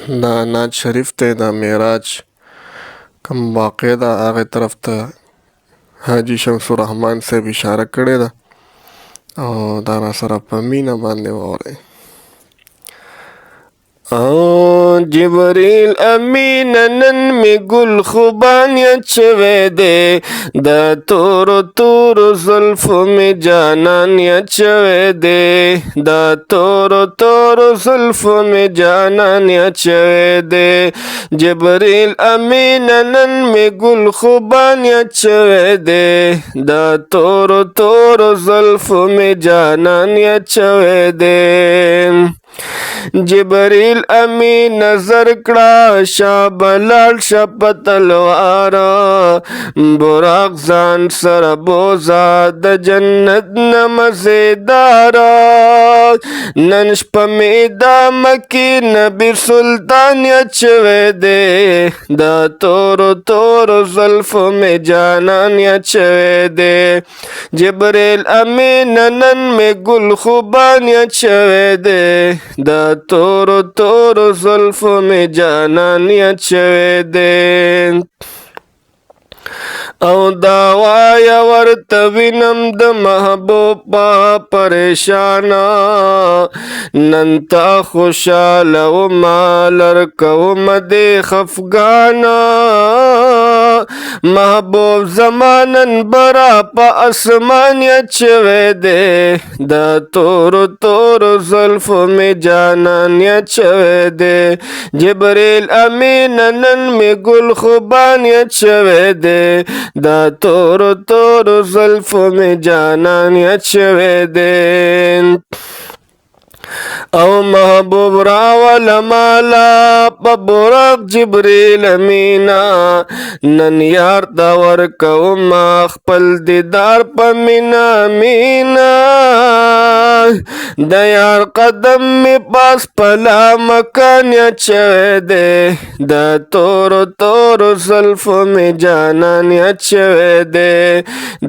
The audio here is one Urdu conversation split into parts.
دا نعت شریف ته د معراج کوم واقع ده هغې طرف ته حاجي شمس الرحمن صاحب اشاره کړې ده او دا راسره په مینه باندې واورئ. جبریل امین نن می گل خوبان یچوے دے دا تورو تورو زلفو می جانان یچوے دے دا تورو تورو زلفو می جانان یچوے دے جبریل امین نن می گل خوبان یچوے دے دا تورو تورو زلفو می جانان یچوے دے جبریل امین نظر کړه شابلال شپ تلوارا براق ځان سره بوزا د جنت نه مزیدارا نن شپه مې د مکې نبی سلطان یچوے دے دا تورو تورو زلفو مې جانان یچوے دے جبریل امین نن مې گل خوبان یچوے دے دا تورو تورو زلفو میں جانان یچوے دے او دا وایا ورته وینم د محبوب په پریشانا نن تا خوشاله وما لرکوم د خفګانا محبوب زمانن برا په اسمان یچوے دے دا تورو تورو زلفو میں جانان یچوے دے جبریل امین نن میں گل خوبان یچوے دے دا تورو تورو زلفو میں جانان یچوے دے او محبوب راول مالا پا براق جبریل امینا نن یار دا ورکو ما خپل دیدار پا مینا مینا دا یار قدم می پاس پلا مکان یچوے دے دا تورو تورو زلفو میں جانان یچوے دے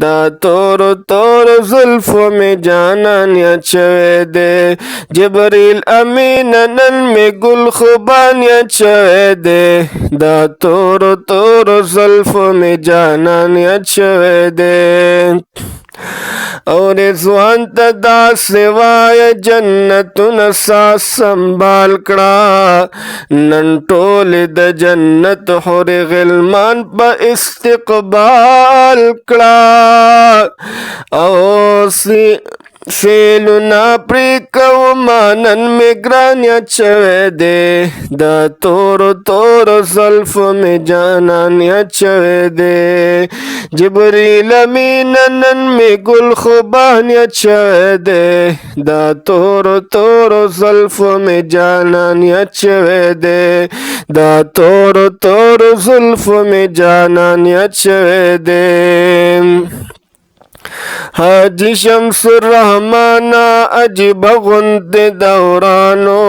دا تورو تورو زلفو میں جانان یچوے دے جبریل امین نن میں گل خوبان یچوے دے دا تورو تورو زلفو میں جانان یچوے دے اور رضوان تا دا سوائے جنتون ساس سنبال کڑا نن ټول د جنت حور غلمان پا استقبال کڑا او سیلونا پریکو مانن میں گران یچوے دے دا تورو تورو زلفو میں جانان یچوے دے جبریل امین نن میں گل خوبان یچوے دے دا تورو تورو زلفو میں جانان یچوے دے دا تورو تورو زلفو میں جانان یچوے دے حاجی شمس الرحمن عجیب غند دورانو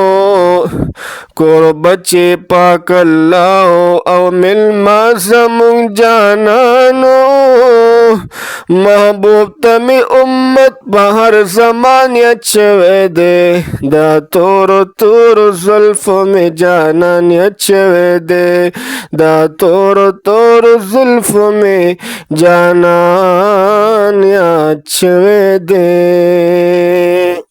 کور بچے پاک اللہ او ملما زمون جانانو محبوب تمی امت بہر زمان یچوے دے دا تورو تورو زلفو میں جانان یچوے دے دا تورو تورو زلفو میں جانان یچوے دے.